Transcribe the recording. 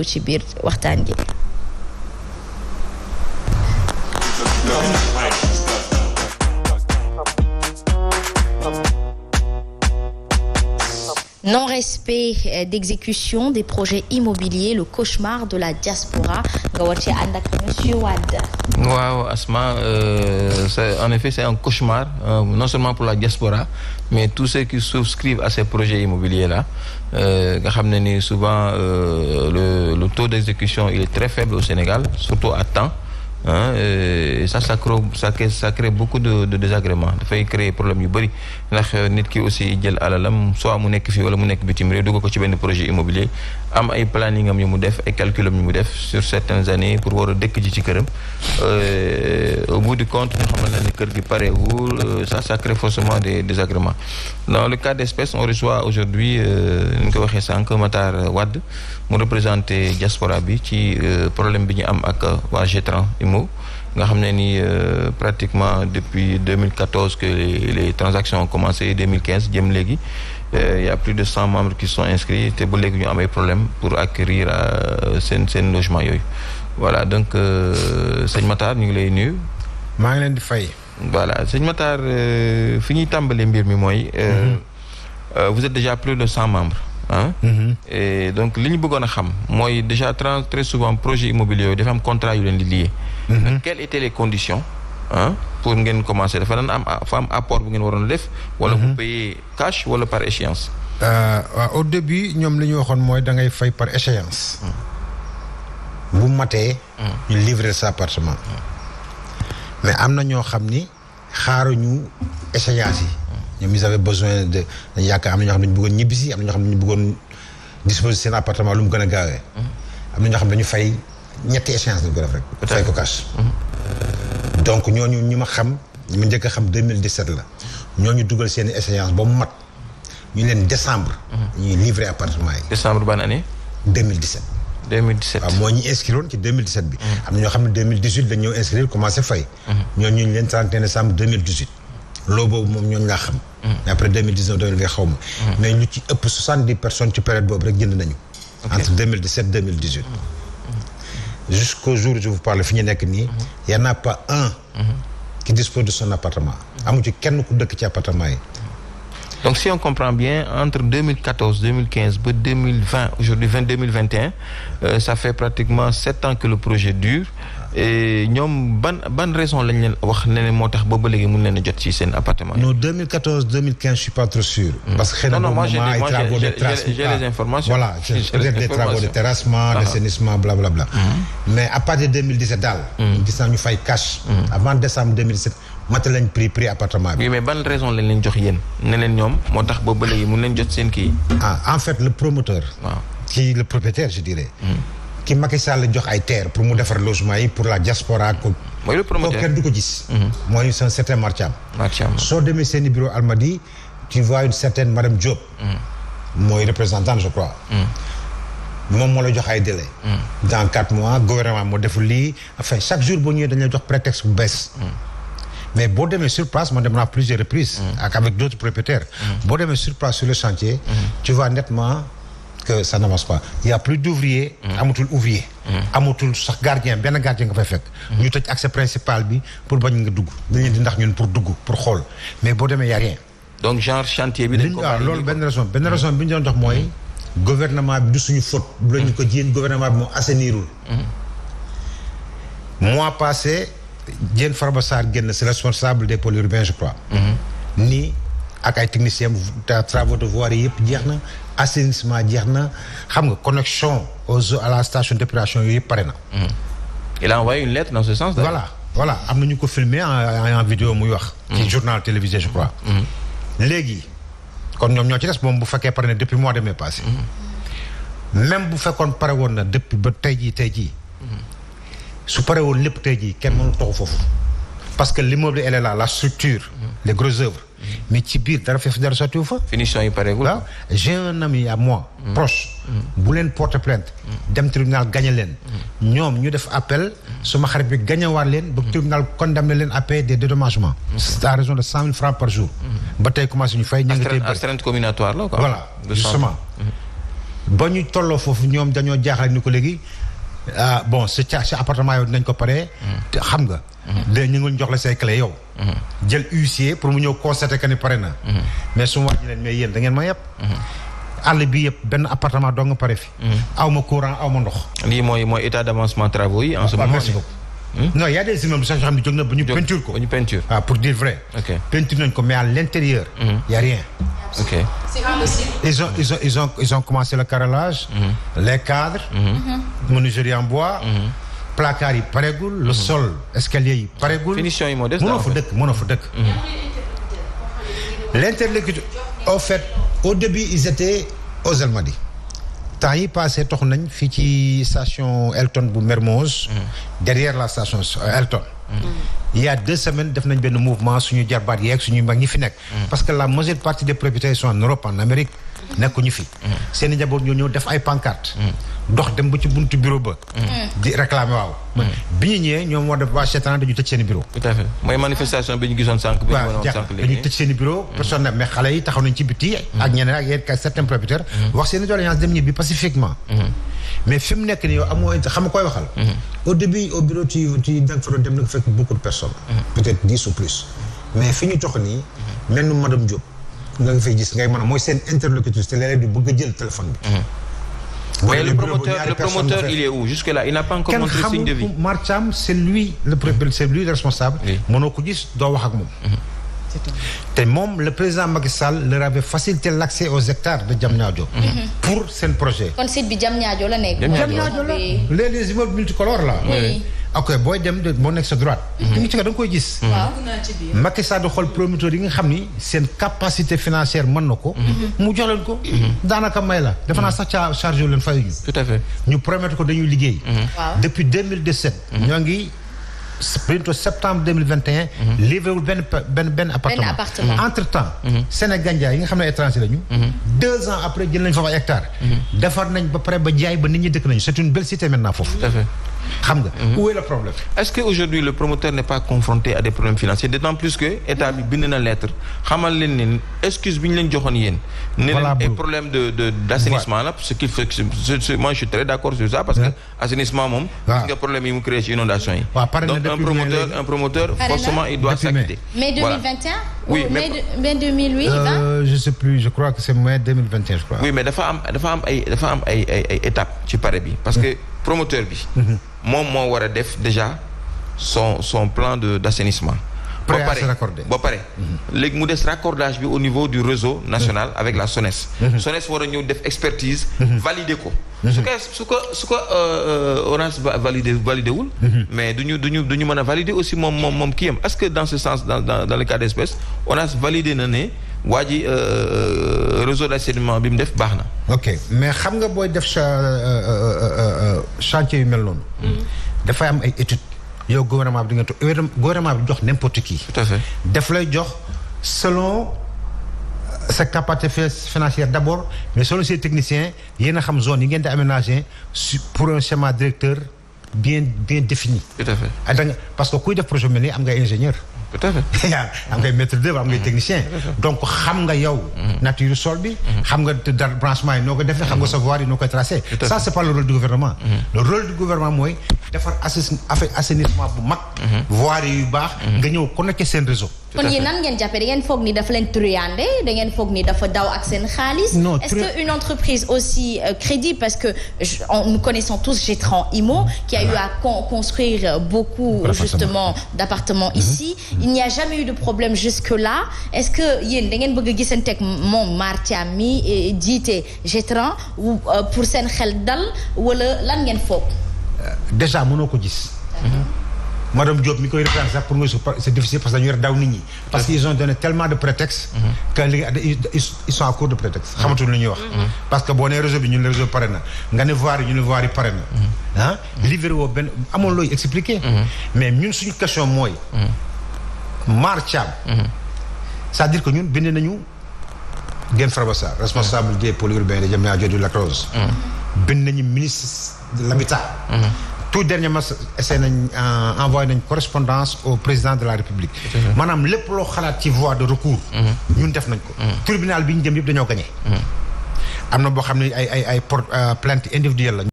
ci biir waxtaan gi. Non-respect d'exécution des projets immobiliers, le cauchemar de la diaspora nga war ci ànd ak monsieur Wade. waaw Asma, en effet c'est un cauchemar, non seulement pour la diaspora mais tous ceux qui souscrivent à ces projets immobiliers là nga xam ne ni souvent le taux d'exécution il est très faible au Sénégal, surtout à temps. Et ça crée beaucoup de désagréments, dafay créer problème yu bëri ndax nit ki aussi jël alalam soit mu nekk fii wala mu nekk bitim réew dugg ko ci benn projet immobilier am ay planning am yu mu def ay calculam yu mu def sur certaines années pour war a dëkk ji ci këram au bout du compte nga xamal na ni kër gi parewul, ça crée forcément des désagréments. Dans le cas d'espèce, on reçoit aujourd'hui ni ñu ko waxee sànq Matar Wade mu représenté diaspora bi ci problème bi ñu am ak waa Getran nga xam ne ni pratiquement depuis 2014 que les transactions ont commencé, 2015 jëm léegi il y a plus de 100 membres qui sont inscrits te ba léegi ñu am ay problèmes pour acquérir seen logement yooyu. Voilà donc sëñ Matar ñu ngi lay nuyu. maa ngi leen di fay. Voilà sëñ Matar fi ñuy tàmbalee mbir mi mooy vous êtes déjà plus de 100 membres. Et donc li ñu bëggoon a xam mooy déjà très souvent projet immobilier yooyu dafa am contrat yu leen di lié. Quelles étaient les conditions pour ngeen commencer dafa daan am apport bu ngeen waroon a def. wala vous payez cash wala par échéance. waaw au début ñoom li ñu waxoon mooy da ngay fay par échéance. bu matee. ñu livrer sa appartement. mais am na ñoo xam ni xaaruñu échéance yi. ñoom ils avaient besoin de dañu yaakaar am na ñoo xam ne ñu bëggoon ñibbisi am na ñoo xam ne ñu bëggoon disposer seen appartement lu mu gën a gaawee. am na ñoo xam ne dañu fay ñetti échéance lañu ko def rek. fay ko cash. donc ñooñu ñi ma xam ñi ma njëkk a xam 2017 la. ñooñu dugal seen échéance ba mu mat ñu leen décembre. ñuy livrer appartement yi. décembre ban année. 2017. 2017 waaw moo ñu inscrire ci 2017 bi. am na ñoo xam ne 2018 dañu ñëw inscrire commencé fay. ñooñu ñu leen 31 décembre 2018. loo boobu moom ñooñu laa xam. mais après 2019 2020 xaw ma. mais ñu ci ëpp 70 personnes ci période boobu rek jënd nañu. entre 2017 2018. jusqu'au jour où je vous parle fi ñu nekk nii. y en a pas un. qui dispose de son appartement. amu ci kenn ku dëkk ci appartement yi. donc si on comprend bien entre 2014 2015 ba 2020 aujourd'hui 2021 ça fait pratiquement 7 ans que le projet dure. et ñoom ban raison lañ leen wax ne moo tax ba léegi mun leen a jot ci seen appartement yi. non 2014 2015 je suis pas trop sûr. parce que xëy na moi j'ai les informations. voilà peut-être des travaux de terrassement d'assainissement blablabla. mais à partir de 2017 daal. gis naa ñu fay cash. avant décembre 2017 mata lañ prix appartement bi. oui mais ban raison lañ leen jox yéen ne leen ñoom moo tax ba léegi mun leen jot seen kii. en fait le promoteur. waaw qui le propriétaire je dirais. ki Macky Sall jox ay terre pour mu defar logement yi pour la diaspora ko. mooy le promoteur kenn du ko gis. mooy un certain Martiam. soo demee seen i bureau Almadies tu vois une certaine madame Diop. mooy représentante je crois. moom moo la jox ay délai. dans 4 mois gouvernement moo deful lii enfin chaque jour boo ñëwee dañu lay jox prétexte bu bees. mais boo demee sur place man dem naa plusieurs reprises. avec d'autres propriétaires. boo demee sur place sur le chantier. tu vois nettement. que ça n'avance pas il y a plus d'ouvriers. amatul ouvrier. amatul sax gardien benn gardien nga fay fekk. ñu tëj accès principal bi pour bañ nga dugg dañu di ndax ñun pour dugg pour xool mais boo demee y a rien. donc genre chantier bi dañ ko waaw loolu benn raison bi ñu doon dox mooy. gouvernement bi du suñu faute. bu la ñu ko jiin gouvernement bi moo assainirul. mois passé Diène Farba Sarr génn c'est responsable des pôles urbains je crois. nii ak ay techniciens travaux de voirie yëpp jeex na. assainissement jeex na xam nga connexion à la station d'épuration yooyu yëpp pare na. il a envoyé une lettre dans ce sens. voilà am na ñu ko filmé en vidéo muy wax. ci journal télévisé je crois. léegi kon ñoom ñoo ci des moom bu fekkee pare na depuis mois de mai passé. même bu fekkoon pare woon na depuis ba tey jii. su pare woon lépp tey jii kenn mënu toxu foofu. parce que l'immeuble elle est là la structure. les grosses œuvres. mais ci biir dara sottiwu fa. finition yi pareegul. waaw j'ai un ami à moi. proche. bu leen porter plainte. dem tribunal gagné leen. ñoom ñu def appel. suma xarit bi gagnéwaat leen. ba tribunal condamné leen à payer des dédommagements. c'est à raison de 100 000 francs par jour. ba tey commencé ñu fay ñu ngi tey astreinte comminatoire la quoi. voilà justement. ba ñu tolloo foofu ñoom dañoo jaaxle ni ko léegi bon sa appartement yow dinañ ko paree. te xam nga. ñu ngi jox la say clé yow. jël huissier pour mu ñëw constater que ni pare na. mais su ma wàññi leen mais yéen da ngeen ma yëpp. àll bi yëpp benn appartement doo nga pare fi. aw ma courant aw ma ndox. lii mooy état d'avancement travaux yi en ce moment. Merci beaucoup. non y a des immeubles sax yoo xam ne jóg na ba ñu peinture ko. ba ñu peinture. pour dire vrai. ok peinture nañ ko mais à l'intérieur. y a rien. ok ils ont commencé le carrelage. les cadres. menuiserie en bois. placard yi pareegul. le sol escalier yi pareegul. finition yi moo des. mënoo fa dëkk. l'interlocuteur au fait au début ils étaient aux Almadies. temps yi passé tox nañ fii ci station Elton bu Mermoz. derrière la station Elton. il y a 2 semaines def nañ benn mouvement suñu jarbaat yeeg suñu mag ñi fi nekk. parce que la majeure partie des propriétaires sont en Europe en Amérique. nekkuñu fi. seen i njaboot ñoo ñëw def ay pancarte dox dem ba ci buntu bureau ba. di réclamer waaw. bi ñu ñëwee ñoom moo def waa Chetran dañu tëj seen i bureau. tout à fait mooy manifestation bi ñu gisoon sànq. bi ñu mënoon sànq léegi dañuy tëj seen i bureau. personne mais xale yi taxaw nañ ci biti. ak ñeneen ak yenn certains propriétaires. wax seen i doléance dem ñibbi pacifiquement. mais fi mu nekk nii yow amoo xam nga koy waxal. au début au bureau tu da nga fa doon dem na fekk beaucoup de personnes. peut-être 10 ou plus. mais fi ñu tox nii. mel ni madame Diop. nga fay gis ngay mën a mooy seen interlocutrice te léeg-léeg du bëgg a jël téléphone bi. mais le promoteur il est où jusque-là il n'a pas encore montré signe de vie. Marcham c'est lui le responsable. mënoo ko gis doo wax ak moom. te moom le président Macky Sall leur avait facilité l'accès aux hectares de Diamniadio. pour seen projet. kon site bi Diamniadio la nekk. Diamniadio la les immeubles multicolores là. ok booy dem boo nekk sa droite. di nga ci da nga koy gis. waaw Macky Sall di xool promoteur yi nga xam ni seen capacité financière mën na ko. mu jox leen ko. daanaka may la defe naa sax ca chargé leen fayuñu. tout à fait ñu promettre ko dañuy liggéey. depuis 2017. ñoo ngi bientôt septembre 2021. livré wul benn appartement. entre temps. Sénégandia yi nga xam ne étranger lañu. 2 ans après jël nañ fa ay hectares. defar nañ ba pare ba jaay ba nit ñi dëkk nañu c'est une belle cité maintenant foofu. tout à fait. xam nga où est le problème. est-ce que aujourd'hui le promoteur n'est pas confronté à des problèmes financiers d'autant plus que état bi bind na lettre xamal leen ne excuse bi ñu leen joxoon yéen. ne leen ay problème d'assainissement la ce qui fait moi je suis très d'accord sur ça parce que assainissement moom. gis nga problème yi mu créé ci inondation yi. donc un promoteur forcément il doit s'acquitter. mai 2021. oui mai 2008. je sais plus je crois que c'est mai 2021 je crois. oui mais dafa am ay étapes ci pare bi parce que promoteur bi. moom moo war a def déjà son plan d'assainissement. ba pare léegi mu des raccordage bi au niveau du réseau national avec la SONES. SONES war a ñëw def expertise. valider ko. su ko ONAS validé wul. mais duñu mën a valider aussi moom kii am est-ce que dans ce sens dans le cas d'espèce ONAS validé na ne waa ji réseau d'assainissement bi mu def baax na. ok mais xam nga booy def chantier yu mel noonu. dafay am ay études. yow gouvernement bi di nga gouvernement bi jox n'importe qui. tout à fait daf lay jox selon sa capacité financière d'abord mais selon ses techniciens yéen a xam zone yi ngeen di aménager pour un schéma directeur bien défini. tout à fait da nga parce que kuy def projet mel nii am nga ingénieur. tout à fait am ngay maître d'œuvre am ngay technicien. donc xam nga yow. nature sol bi. xam nga dar branchement yi noo ko defee xam nga sa voirie yi noo koy tracé. ça c'est pas le rôle du gouvernement. le rôle du gouvernement mooy defar assainissement bu mag. voirie yu baax. nga ñëw connecté seen réseau. kon yéen nan ngeen jàppee da ngeen foog ni dafa leen truyande da ngeen foog ni dafa daw ak seen xaalis. est-ce que une entreprise aussi crédible parce que nous connaissons tous Gétran Immo qui a eu à construire beaucoup justement d'appartements ici. Il n'y a jamais eu de problème jusque-là est-ce que yéen da ngeen bëgg a gisanteeg moom Martiam mi jiite Gétran pour seen xel dal wala lan ngeen foog. déjà mënoo ko gis. Madame Diop mi koy reprendre sax pour nga c'est difficile parce que dañu daw nit ñi. parce qu'ils ont donné tellement de prétextes. que ils sont à court de prétextes. xamatul lu ñuy wax. parce que boo nee réseau bi ñu ne réseau pare na nga ne voirie ñu ne voirie pare na. livré woo benn amoon looy expliquer. mais ñun suñu question mooy. Marcham. c'est-à-dire que ñun bind nañu Guèye Farba Sarr responsable des pôles urbains de Diamniadio du Lac Rose. bind nañu ministre de l'habitat. tout dernièrement essayé nañ envoyé nañ correspondance au président de la République. maanaam lépp loo xalaat ci voie de recours. ñun def nañ ko. tribunal bi ñu jëm yëpp dañoo gagné. am na boo xam ne ay plainte individuelle la.